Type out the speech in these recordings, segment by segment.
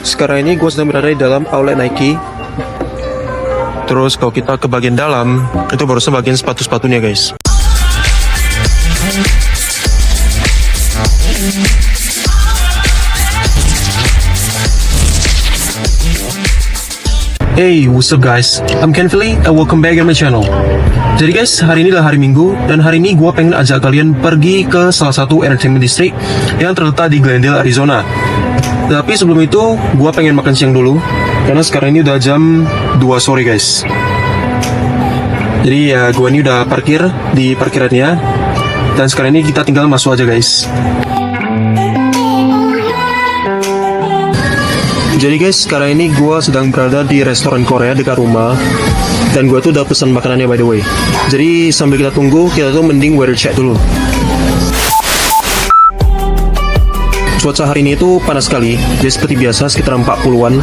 Sekarang ini gue sedang berada di dalam outlet Nike. Terus kalau kita ke bagian dalam, itu baru sebagian sepatu-sepatunya guys. Hey, what's up guys? I'm Ken Philly and welcome back on my channel. Jadi guys, hari ini adalah hari Minggu dan hari ini gue pengen ajak kalian pergi ke salah satu entertainment district yang terletak di Glendale, Arizona. Tapi sebelum itu, gue pengen makan siang dulu karena sekarang ini udah jam 2 sore guys. Jadi ya, gue ini udah parkir di parkirannya dan sekarang ini kita tinggal masuk aja guys. Jadi guys, sekarang ini gue sedang berada di restoran Korea dekat rumah. Dan gue tuh udah pesan makanannya by the way. Jadi sambil kita tunggu, kita tuh mending weather check dulu. Cuaca hari ini itu panas sekali. Jadi seperti biasa sekitar 40-an.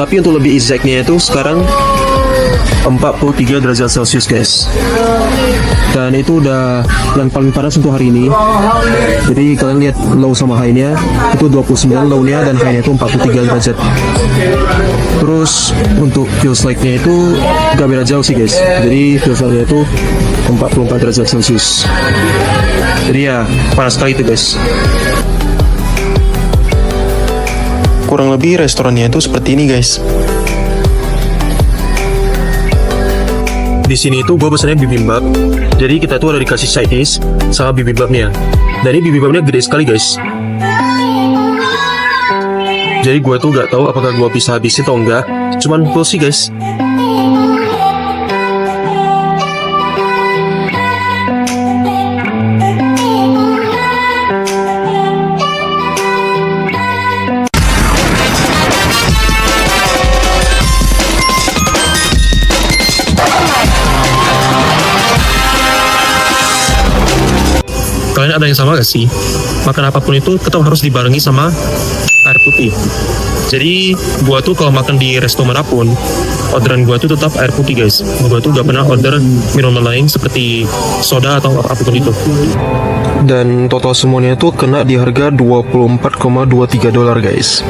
Tapi untuk lebih exactnya itu sekarang 43 derajat Celcius guys. Dan itu udah yang paling panas untuk hari ini. Jadi kalian lihat low sama high-nya itu 29 low-nya dan high-nya itu 43 derajat. Terus untuk feels like-nya itu gak beda jauh sih guys. Jadi feels like-nya itu 44 derajat Celcius. Jadi ya panas sekali itu guys. Kurang lebih restorannya itu seperti ini guys. Di sini itu gue pesannya bibimbap. Jadi kita tuh ada dikasih side dish sama bibimbapnya. Dan ini bibimbapnya gede sekali guys. Jadi gue tuh gak tahu apakah gue bisa habisin atau enggak. Cuman full sih guys. Kalian ada yang sama gak sih? Makan apapun itu tetap harus dibarengi sama air putih. Jadi gua tuh kalau makan di resto manapun, orderan gua tuh tetap air putih guys. Gua tuh gak pernah order minuman lain seperti soda atau apapun itu. Dan total semuanya tuh kena di harga $24,23 guys.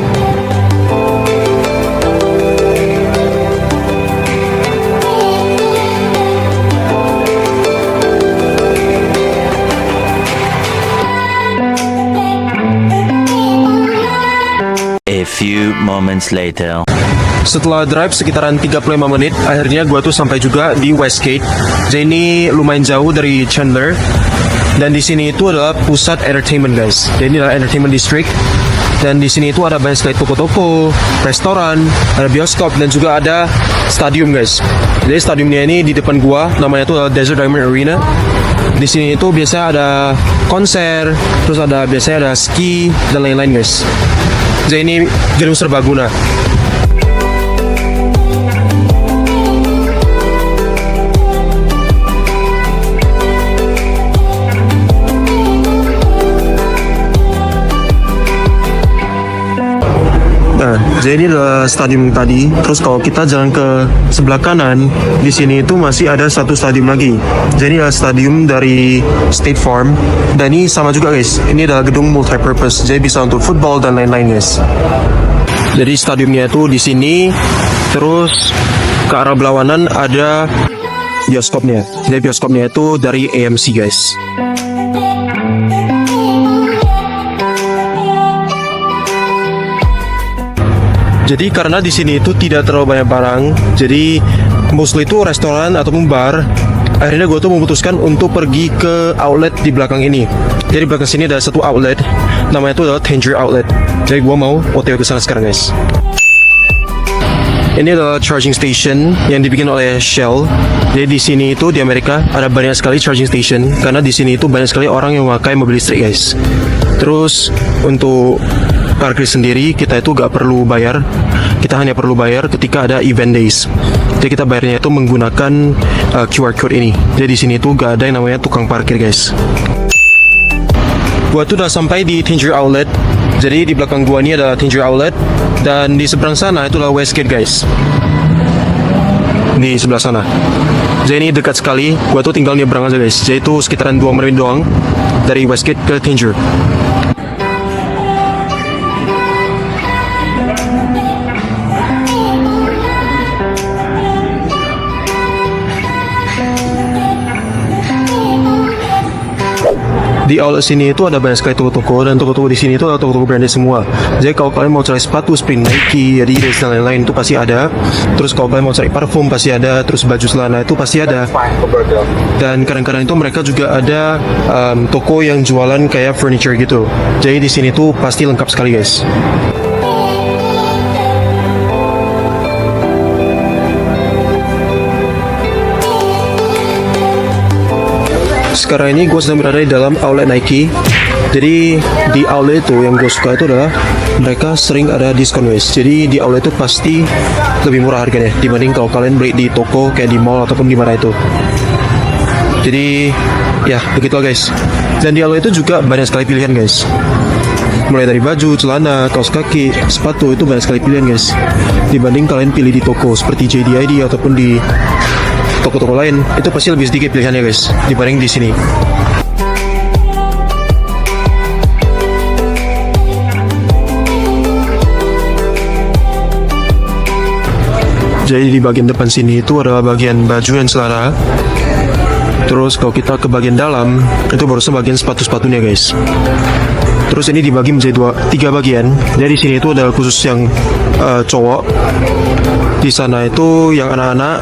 A few moments later. Setelah drive sekitaran 35 menit, akhirnya gua tuh sampai juga di Westgate. Jadi ini lumayan jauh dari Chandler. Dan di sini itu adalah pusat entertainment guys. Jadi ini adalah entertainment district. Dan di sini itu ada banyak sekali toko-toko, restoran, ada bioskop dan juga ada stadium guys. Jadi stadiumnya ini di depan gua, namanya itu adalah Desert Diamond Arena. Di sini itu biasa ada konser, terus biasanya ada ski dan lain-lain guys. Jadi ini gedung serbaguna. Nah, jadi ini adalah stadium tadi. Terus kalau kita jalan ke sebelah kanan, di sini itu masih ada satu stadium lagi. Jadi ini adalah stadium dari State Farm. Dan ini sama juga guys. Ini adalah gedung multi-purpose. Jadi bisa untuk football dan lain-lain guys. Jadi stadiumnya itu di sini. Terus ke arah berlawanan ada bioskopnya. Jadi bioskopnya itu dari AMC guys. Jadi karena di sini itu tidak terlalu banyak barang, jadi mostly itu restoran ataupun bar. Akhirnya gue tuh memutuskan untuk pergi ke outlet di belakang ini. Jadi belakang sini ada satu outlet, namanya itu adalah Tanger Outlet. Jadi gue mau OTW ke sana sekarang guys. Ini adalah charging station yang dibikin oleh Shell. Jadi di sini itu di Amerika ada banyak sekali charging station karena di sini itu banyak sekali orang yang memakai mobil listrik guys. Terus untuk parkir sendiri kita itu gak perlu bayar. Kita hanya perlu bayar ketika ada event days. Jadi kita bayarnya itu menggunakan QR code ini. Jadi di sini itu gak ada yang namanya tukang parkir guys. Gua tuh udah sampai di Tanger Outlet. Jadi di belakang gua ini ada Tanger Outlet dan di seberang sana itulah Westgate guys. di sebelah sana. Jadi ini dekat sekali. Gua tuh tinggal nyebrang aja guys. Jadi itu sekitaran 2 menit doang dari Westgate ke Tanger. Di outlet sini itu ada banyak sekali toko-toko, dan toko-toko di sini itu adalah toko-toko branded semua. Jadi kalau kalian mau cari sepatu Spring, Nike, Adidas dan lain-lain itu pasti ada. Terus kalau kalian mau cari parfum pasti ada. Terus baju celana itu pasti ada. Dan kadang-kadang itu mereka juga ada toko yang jualan kayak furniture gitu. Jadi di sini tuh pasti lengkap sekali guys. Sekarang ini gue sedang berada di dalam outlet Nike. Jadi di outlet itu yang gue suka itu adalah mereka sering ada diskon guys. Jadi di outlet itu pasti lebih murah harganya dibanding kalau kalian beli di toko kayak di mall ataupun di mana itu. Jadi ya begitulah guys. Dan di outlet itu juga banyak sekali pilihan guys. Mulai dari baju, celana, kaos kaki, sepatu itu banyak sekali pilihan guys. Dibanding kalian pilih di toko seperti JDID ataupun di toko-toko lain, itu pasti lebih sedikit pilihannya guys dibanding di sini. Jadi di bagian depan sini itu adalah bagian baju dan celana. Terus kalau kita ke bagian dalam itu barusan bagian sepatu-sepatunya guys. Terus ini dibagi menjadi 3 bagian. Jadi di sini itu ada khusus yang cowok. Di sana itu yang anak-anak.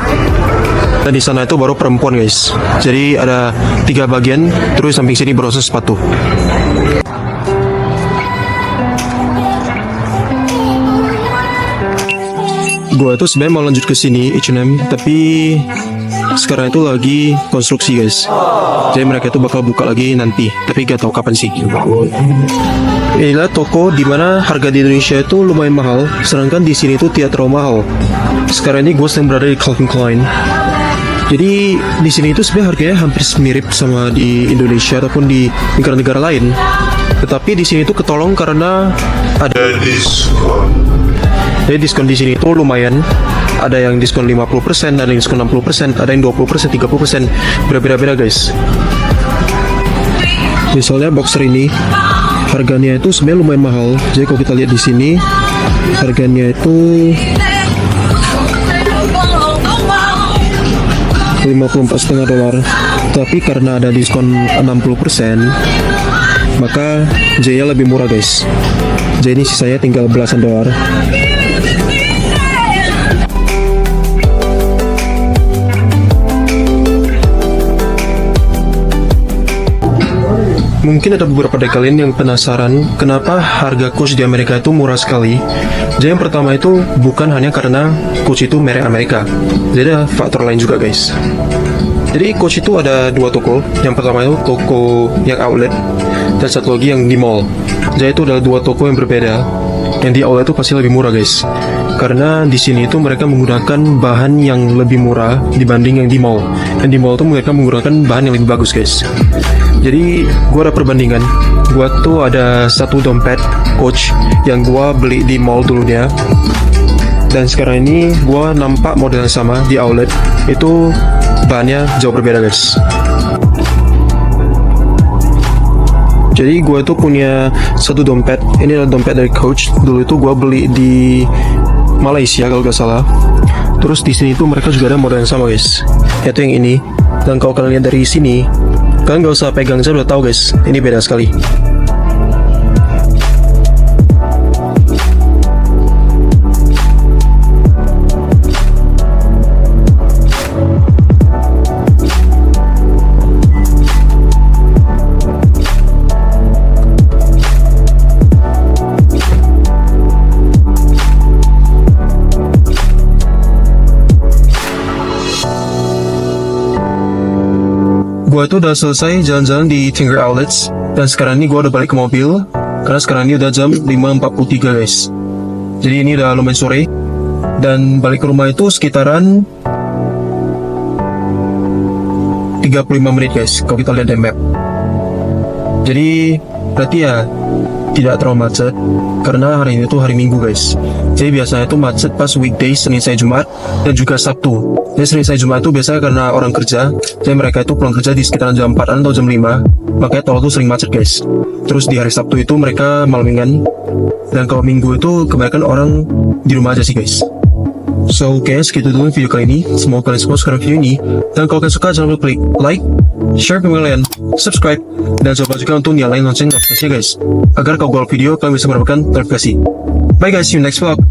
Dan di sana itu baru perempuan guys. Jadi ada 3 bagian. Terus samping sini barusan sepatu. Gua itu sebenarnya mau lanjut ke sini H&M, tapi sekarang itu lagi konstruksi guys. Jadi mereka itu bakal buka lagi nanti, tapi gak tahu kapan sih. Inilah toko dimana harga di Indonesia itu lumayan mahal, sedangkan di sini itu tidak terlalu mahal. Sekarang ini gue sedang berada di Calvin Klein. Jadi di sini itu sebenarnya harganya hampir mirip sama di Indonesia ataupun di negara-negara lain. Tetapi di sini itu ketolong karena ada diskon. Jadi diskon di sini itu lumayan. Ada yang diskon 50%, ada yang diskon 60%, ada yang 20%, 30%. Berbeda-beda guys. Misalnya boxer ini harganya itu sebenarnya lumayan mahal. Jadi kalau kita lihat di sini harganya itu 54,5 dolar. Tapi karena ada diskon 60%, maka Jaya lebih murah guys. Jadi ini sisanya tinggal belasan dolar. Mungkin ada beberapa dari kalian yang penasaran kenapa harga Coach di Amerika itu murah sekali. Jadi yang pertama itu bukan hanya karena Coach itu merek Amerika. Jadi ada faktor lain juga guys. Jadi Coach itu ada 2 toko. Yang pertama itu toko yang outlet dan satu lagi yang di mall. Jadi itu adalah 2 toko yang berbeda. Yang di outlet itu pasti lebih murah guys. Karena di sini itu mereka menggunakan bahan yang lebih murah dibanding yang di mall. Yang di mall itu mereka menggunakan bahan yang lebih bagus guys. Jadi gue ada perbandingan. Gue tuh ada satu dompet Coach yang gue beli di mall dulunya. Dan sekarang ini gue nampak model yang sama di outlet. Itu bahannya jauh berbeda guys. Jadi gue tuh punya satu dompet. Ini adalah dompet dari Coach. Dulu itu gue beli di Malaysia kalau gak salah. Terus di sini tuh mereka juga ada model yang sama guys. Yaitu yang ini. Dan kalau kalian lihat dari sini, kalian gak usah pegang, saya udah tahu guys. Ini beda sekali. Gue itu udah selesai jalan-jalan di Tanger Outlets. Dan sekarang ini gue udah balik ke mobil. Karena sekarang ini udah jam 5.43 guys. Jadi ini udah lumayan sore. Dan balik ke rumah itu sekitaran 35 menit guys, kalau kita lihat dari map. Jadi berarti ya tidak terlalu macet karena hari ini tuh hari Minggu guys. Jadi biasanya tuh macet pas weekdays Senin sampai Jumat dan juga Sabtu. Jadi Senin sampai Jumat tuh biasanya karena orang kerja, jadi mereka itu pulang kerja di sekitaran jam 4 atau jam 5, makanya tol tuh sering macet guys. Terus di hari Sabtu itu mereka malamingan, dan kalau Minggu itu kebanyakan orang di rumah aja sih guys. So guys, segitu dulu video kali ini. Semoga kalian suka sekarang video ini. Dan kalau kalian suka, jangan lupa klik like, share ke kalian, subscribe, dan coba juga untuk nyalain lonceng notifikasinya guys, agar kalau gue upload video kalian bisa mendapatkan notifikasi. Bye guys, see you next vlog.